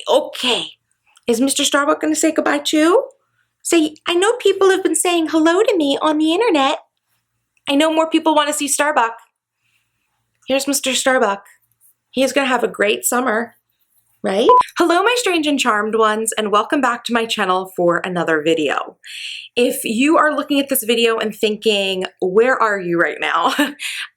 Okay. Is Mr. Starbuck going to say goodbye too? Say, I know people have been saying hello to me on the internet. I know more people want to see Starbuck. Here's Mr. Starbuck. He's going to have a great summer, right? Hello, my strange and charmed ones, and welcome back to my channel for another video. If you are looking at this video and thinking, where are you right now?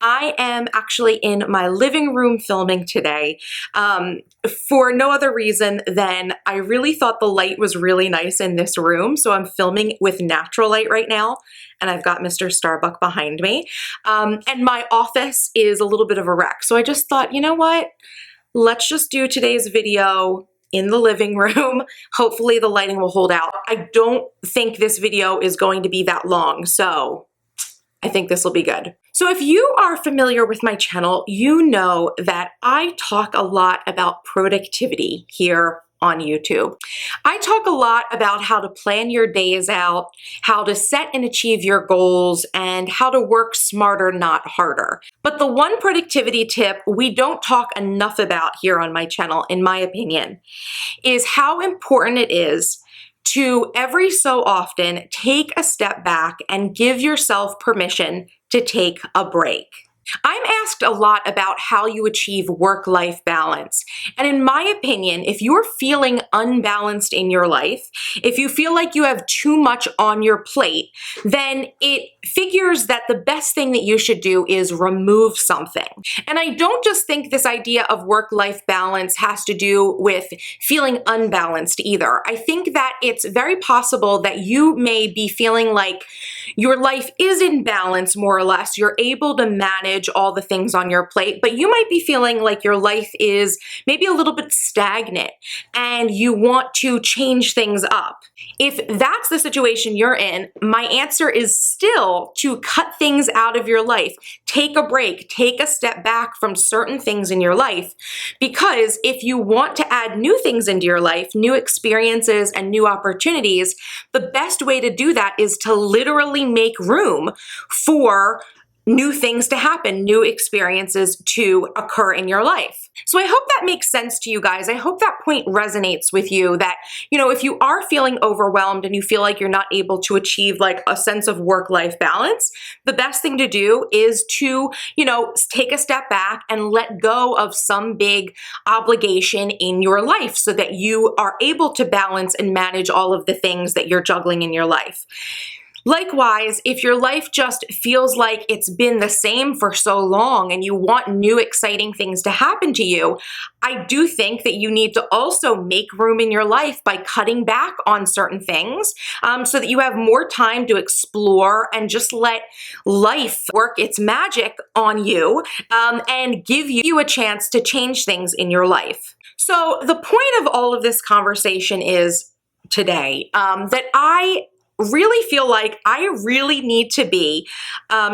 I am actually in my living room filming today for no other reason than I really thought the light was really nice in this room. So I'm filming with natural light right now, and I've got Mr. Starbuck behind me. And my office is a little bit of a wreck. So I just thought, you know what? Let's just do today's video in the living room. Hopefully the lighting will hold out. I don't think this video is going to be that long, so I think this will be good. So if you are familiar with my channel, you know that I talk a lot about productivity here on YouTube. I talk a lot about how to plan your days out, how to set and achieve your goals, and how to work smarter, not harder. But the one productivity tip we don't talk enough about here on my channel, in my opinion, is how important it is to every so often take a step back and give yourself permission to take a break. I'm asked a lot about how you achieve work-life balance. And in my opinion, if you're feeling unbalanced in your life, if you feel like you have too much on your plate, then it figures that the best thing that you should do is remove something. And I don't just think this idea of work-life balance has to do with feeling unbalanced either. I think that it's very possible that you may be feeling like your life is in balance, more or less. You're able to manage all the things on your plate, but you might be feeling like your life is maybe a little bit stagnant and you want to change things up. If that's the situation you're in, my answer is still to cut things out of your life. Take a break, take a step back from certain things in your life, because if you want to add new things into your life, new experiences and new opportunities, the best way to do that is to literally make room for new things to happen, new experiences to occur in your life. So I hope that makes sense to you guys. I hope that point resonates with you that, you know, if you are feeling overwhelmed and you feel like you're not able to achieve like a sense of work-life balance, the best thing to do is to, you know, take a step back and let go of some big obligation in your life so that you are able to balance and manage all of the things that you're juggling in your life. Likewise, if your life just feels like it's been the same for so long and you want new exciting things to happen to you, I do think that you need to also make room in your life by cutting back on certain things so that you have more time to explore and just let life work its magic on you and give you a chance to change things in your life. So the point of all of this conversation is today that I really feel like I really need to be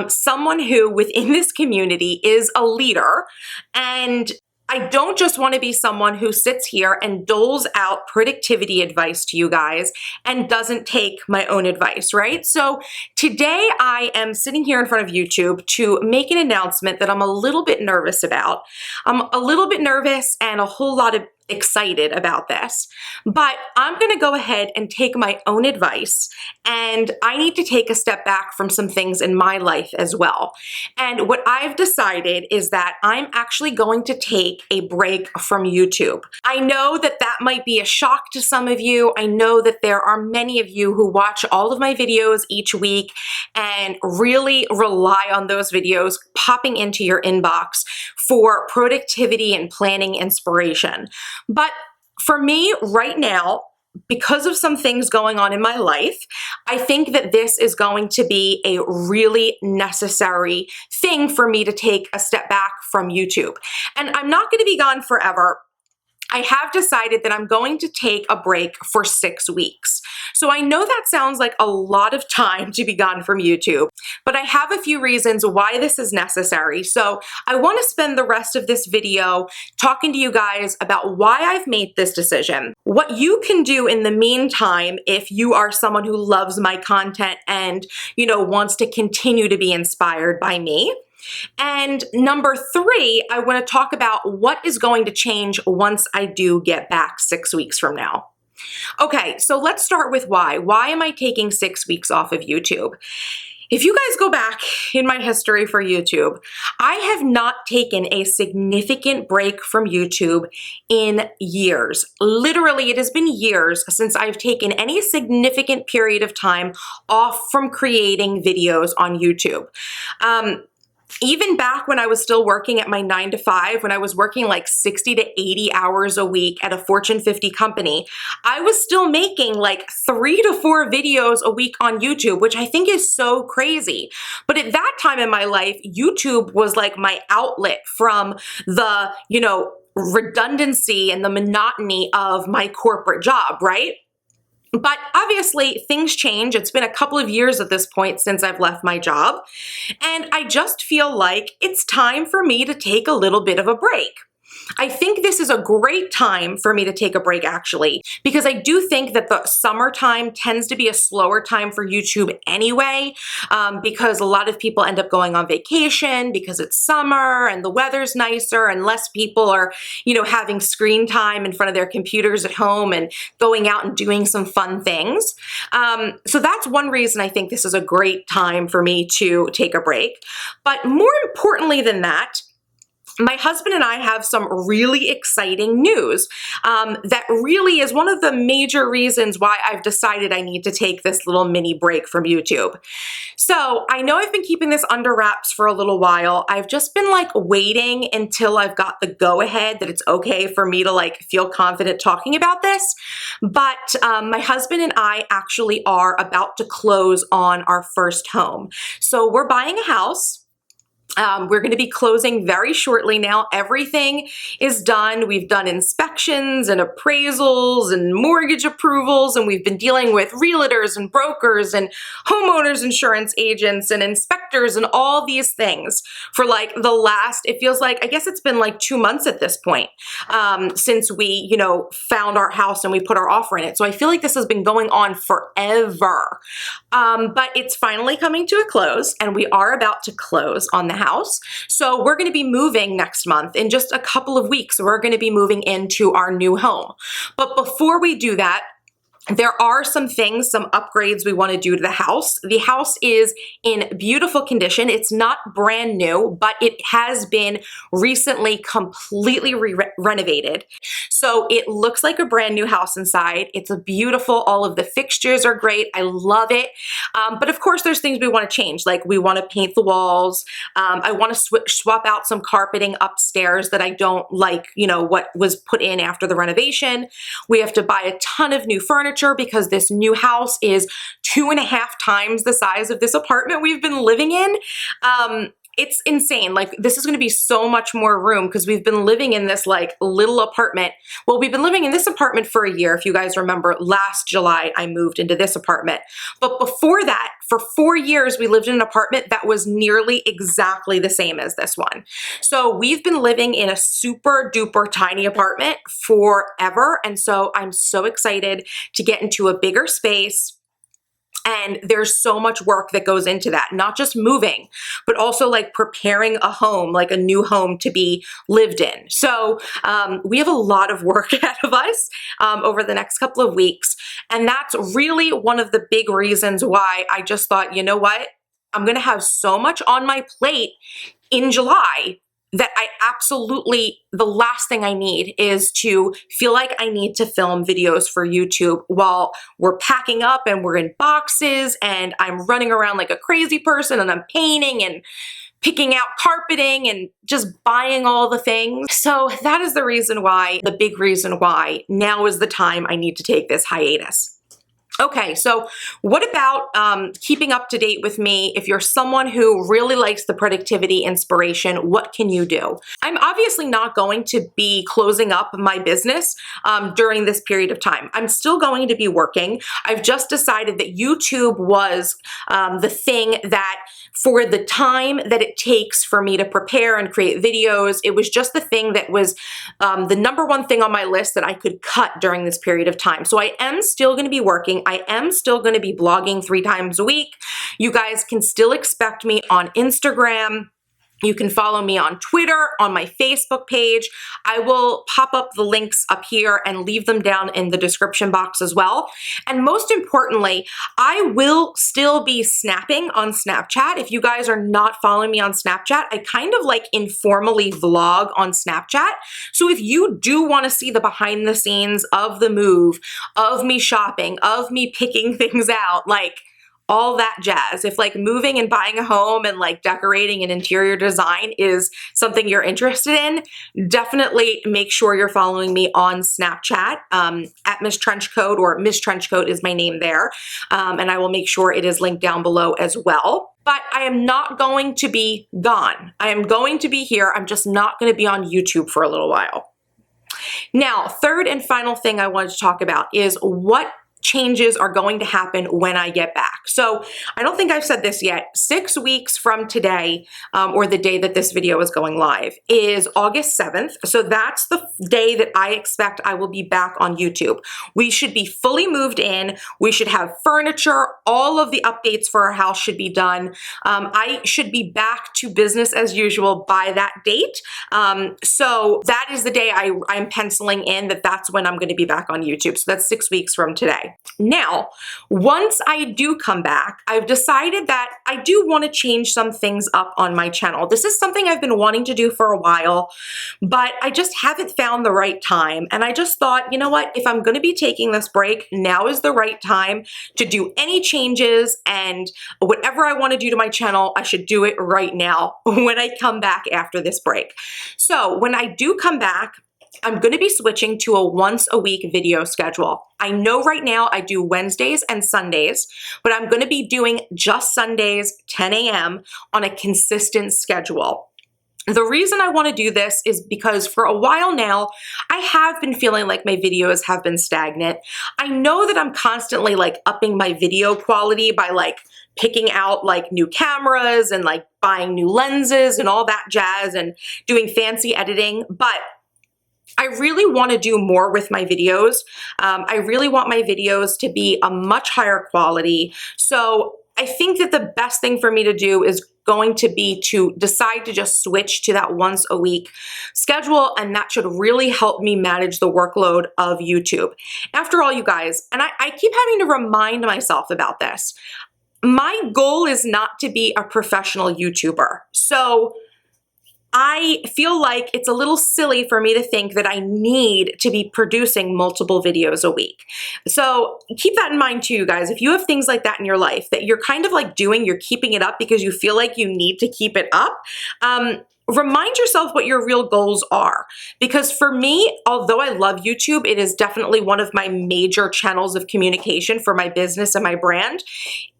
someone who within this community is a leader, and I don't just want to be someone who sits here and doles out productivity advice to you guys and doesn't take my own advice, right? So today I am sitting here in front of YouTube to make an announcement that I'm a little bit nervous about. I'm a little bit nervous and a whole lot of excited about this, but I'm going to go ahead and take my own advice, and I need to take a step back from some things in my life as well. And what I've decided is that I'm actually going to take a break from YouTube. I know that that might be a shock to some of you. I know that there are many of you who watch all of my videos each week and really rely on those videos popping into your inbox for productivity and planning inspiration. But for me right now, because of some things going on in my life, I think that this is going to be a really necessary thing for me to take a step back from YouTube. And I'm not going to be gone forever. I have decided that I'm going to take a break for 6 weeks. So I know that sounds like a lot of time to be gone from YouTube, but I have a few reasons why this is necessary. So I want to spend the rest of this video talking to you guys about why I've made this decision, what you can do in the meantime if you are someone who loves my content and, you know, wants to continue to be inspired by me, And number 3, I want to talk about what is going to change once I do get back 6 weeks from now. Okay, so let's start with why. Why am I taking 6 weeks off of YouTube? If you guys go back in my history for YouTube, I have not taken a significant break from YouTube in years. Literally, it has been years since I've taken any significant period of time off from creating videos on YouTube. Even back when I was still working at my 9 to 5, when I was working like 60 to 80 hours a week at a Fortune 50 company, I was still making like 3 to 4 videos a week on YouTube, which I think is so crazy. But at that time in my life, YouTube was like my outlet from the, redundancy and the monotony of my corporate job, right? But obviously things change. It's been a couple of years at this point since I've left my job, and I just feel like it's time for me to take a little bit of a break. I think this is a great time for me to take a break, actually, because I do think that the summertime tends to be a slower time for YouTube anyway, because a lot of people end up going on vacation because it's summer and the weather's nicer and less people are, having screen time in front of their computers at home and going out and doing some fun things. So that's one reason I think this is a great time for me to take a break. But more importantly than that, my husband and I have some really exciting news that really is one of the major reasons why I've decided I need to take this little mini break from YouTube. So I know I've been keeping this under wraps for a little while. I've just been like waiting until I've got the go-ahead that it's okay for me to like feel confident talking about this. But my husband and I actually are about to close on our first home. So we're buying a house. We're going to be closing very shortly now. Everything is done. We've done inspections and appraisals and mortgage approvals, and we've been dealing with realtors and brokers and homeowners insurance agents and inspectors and all these things for like the last, it feels like, I guess it's been like 2 months at this point, since we, found our house and we put our offer in it. So I feel like this has been going on forever. But it's finally coming to a close, and we are about to close on the house. So we're going to be moving next month. In just a couple of weeks, we're going to be moving into our new home. But before we do that, there are some things, some upgrades we want to do to the house. The house is in beautiful condition. It's not brand new, but it has been recently completely renovated. So it looks like a brand new house inside. It's a beautiful, all of the fixtures are great. I love it. But of course, there's things we want to change. Like we want to paint the walls. I want to swap out some carpeting upstairs that I don't like, what was put in after the renovation. We have to buy a ton of new furniture because this new house is 2.5 times the size of this apartment we've been living in. It's insane. Like this is going to be so much more room because we've been living in this like little apartment. Well, we've been living in this apartment for a year. If you guys remember, last July, I moved into this apartment. But before that, for 4 years, we lived in an apartment that was nearly exactly the same as this one. So we've been living in a super duper tiny apartment forever. And so I'm so excited to get into a bigger space. And there's so much work that goes into that, not just moving, but also like preparing a home, like a new home to be lived in. So we have a lot of work ahead of us over the next couple of weeks. And that's really one of the big reasons why I just thought, you know what? I'm going to have so much on my plate in July that I absolutely, the last thing I need is to feel like I need to film videos for YouTube while we're packing up and we're in boxes and I'm running around like a crazy person and I'm painting and picking out carpeting and just buying all the things. So that is the reason why, the big reason why now is the time I need to take this hiatus. Okay, so what about keeping up to date with me? If you're someone who really likes the productivity inspiration, what can you do? I'm obviously not going to be closing up my business during this period of time. I'm still going to be working. I've just decided that YouTube was the thing that for the time that it takes for me to prepare and create videos, it was just the thing that was the number one thing on my list that I could cut during this period of time. So I am still going to be working. I am still going to be blogging 3 times a week. You guys can still expect me on Instagram. You can follow me on Twitter, on my Facebook page. I will pop up the links up here and leave them down in the description box as well. And most importantly, I will still be snapping on Snapchat. If you guys are not following me on Snapchat, I kind of like informally vlog on Snapchat. So if you do want to see the behind the scenes of the move, of me shopping, of me picking things out, like all that jazz. If like moving and buying a home and like decorating and interior design is something you're interested in, definitely make sure you're following me on Snapchat at MissTrenchcoat, or MissTrenchcoat is my name there. And I will make sure it is linked down below as well. But I am not going to be gone. I am going to be here. I'm just not going to be on YouTube for a little while. Now, third and final thing I wanted to talk about is what changes are going to happen when I get back. So I don't think I've said this yet. 6 weeks from today, or the day that this video is going live, is August 7th. So that's the day that I expect I will be back on YouTube. We should be fully moved in. We should have furniture. All of the updates for our house should be done. I should be back to business as usual by that date. So that is the day I'm penciling in that that's when I'm going to be back on YouTube. So that's 6 weeks from today. Now, once I do come back, I've decided that I do want to change some things up on my channel. This is something I've been wanting to do for a while, but I just haven't found the right time. And I just thought, you know what, if I'm going to be taking this break, now is the right time to do any changes, and whatever I want to do to my channel, I should do it right now when I come back after this break. So when I do come back, I'm going to be switching to a once a week video schedule. I know right now I do Wednesdays and Sundays, but I'm going to be doing just Sundays, 10 a.m. on a consistent schedule. The reason I want to do this is because for a while now, I have been feeling like my videos have been stagnant. I know that I'm constantly like upping my video quality by like picking out like new cameras and like buying new lenses and all that jazz and doing fancy editing, but I really want to do more with my videos. I really want my videos to be a much higher quality. So I think that the best thing for me to do is going to be to decide to just switch to that once a week schedule, and that should really help me manage the workload of YouTube. After all, you guys, and I keep having to remind myself about this, my goal is not to be a professional YouTuber. So I feel like it's a little silly for me to think that I need to be producing multiple videos a week. So keep that in mind too, you guys. If you have things like that in your life that you're kind of like doing, you're keeping it up because you feel like you need to keep it up, remind yourself what your real goals are. Because for me, although I love YouTube, it is definitely one of my major channels of communication for my business and my brand.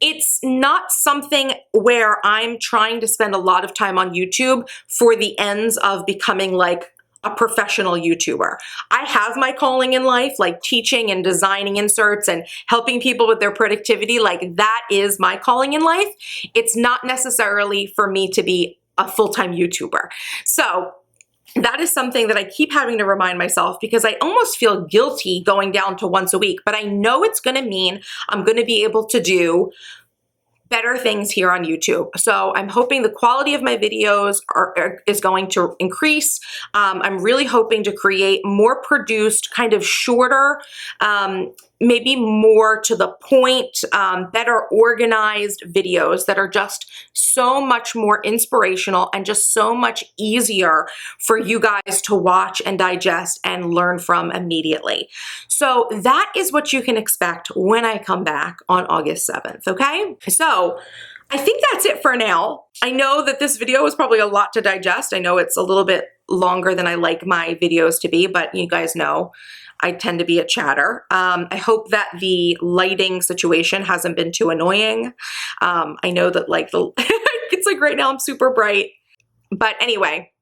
It's not something where I'm trying to spend a lot of time on YouTube for the ends of becoming like a professional YouTuber. I have my calling in life, like teaching and designing inserts and helping people with their productivity. Like that is my calling in life. It's not necessarily for me to be a full-time YouTuber. So that is something that I keep having to remind myself, because I almost feel guilty going down to once a week, but I know it's going to mean I'm going to be able to do better things here on YouTube. So I'm hoping the quality of my videos is going to increase. I'm really hoping to create more produced, kind of shorter, maybe more to the point, better organized videos that are just so much more inspirational and just so much easier for you guys to watch and digest and learn from immediately. So that is what you can expect when I come back on August 7th, okay? So I think that's it for now. I know that this video is probably a lot to digest. I know it's a little bit longer than I like my videos to be, but you guys know I tend to be a chatter. I hope that the lighting situation hasn't been too annoying. I know that like it's like right now I'm super bright, but anyway,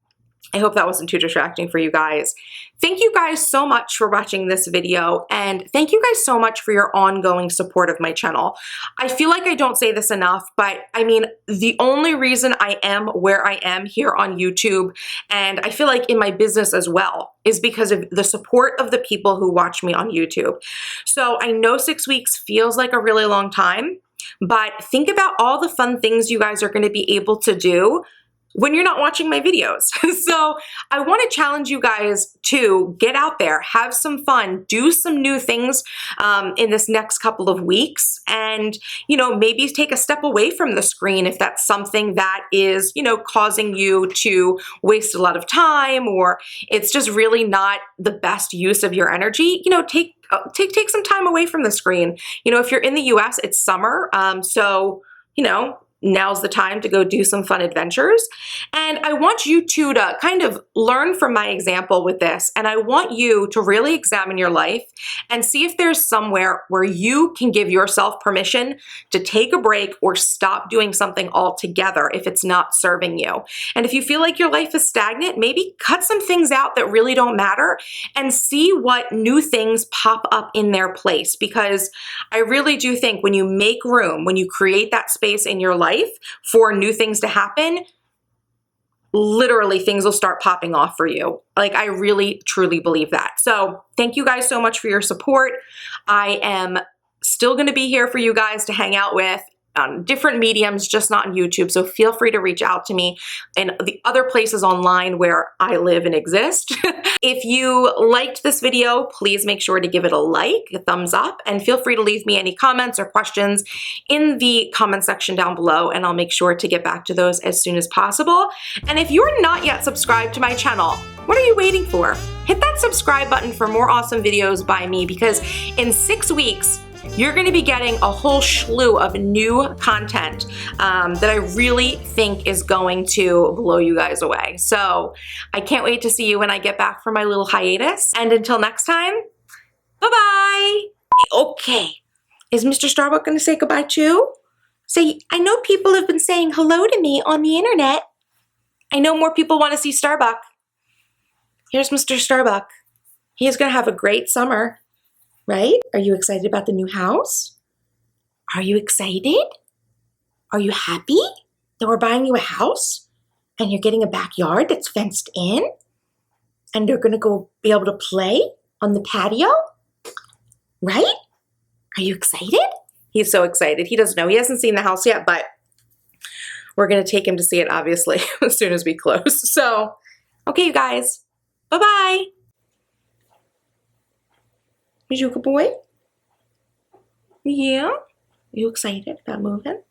I hope that wasn't too distracting for you guys. Thank you guys so much for watching this video, and thank you guys so much for your ongoing support of my channel. I feel like I don't say this enough, but I mean, the only reason I am where I am here on YouTube, and I feel like in my business as well, is because of the support of the people who watch me on YouTube. So I know 6 weeks feels like a really long time, but think about all the fun things you guys are going to be able to do when you're not watching my videos. So I want to challenge you guys to get out there, have some fun, do some new things in this next couple of weeks, and, you know, maybe take a step away from the screen if that's something that is, you know, causing you to waste a lot of time, or it's just really not the best use of your energy. You know, take some time away from the screen. You know, if you're in the US, it's summer, so, you know, now's the time to go do some fun adventures. And I want you two to kind of learn from my example with this. And I want you to really examine your life and see if there's somewhere where you can give yourself permission to take a break or stop doing something altogether if it's not serving you. And if you feel like your life is stagnant, maybe cut some things out that really don't matter and see what new things pop up in their place. Because I really do think when you make room, when you create that space in your life for new things to happen, literally things will start popping off for you. Like, I really, truly believe that. So thank you guys so much for your support. I am still going to be here for you guys to hang out with on different mediums, just not on YouTube. So feel free to reach out to me and the other places online where I live and exist. If you liked this video, please make sure to give it a like, a thumbs up, and feel free to leave me any comments or questions in the comment section down below, and I'll make sure to get back to those as soon as possible. And if you're not yet subscribed to my channel, what are you waiting for? Hit that subscribe button for more awesome videos by me, because in 6 weeks, you're going to be getting a whole slew of new content that I really think is going to blow you guys away. So I can't wait to see you when I get back from my little hiatus. And until next time, bye-bye. Okay, is Mr. Starbuck going to say goodbye too? Say, I know people have been saying hello to me on the internet. I know more people want to see Starbuck. Here's Mr. Starbuck. He is going to have a great summer. Right? Are you excited about the new house? Are you excited? Are you happy that we're buying you a house and you're getting a backyard that's fenced in and you're going to go be able to play on the patio? Right? Are you excited? He's so excited. He doesn't know. He hasn't seen the house yet, but we're going to take him to see it, obviously, as soon as we close. So, okay, you guys. Bye-bye. Is you a good boy? Yeah? You excited about moving?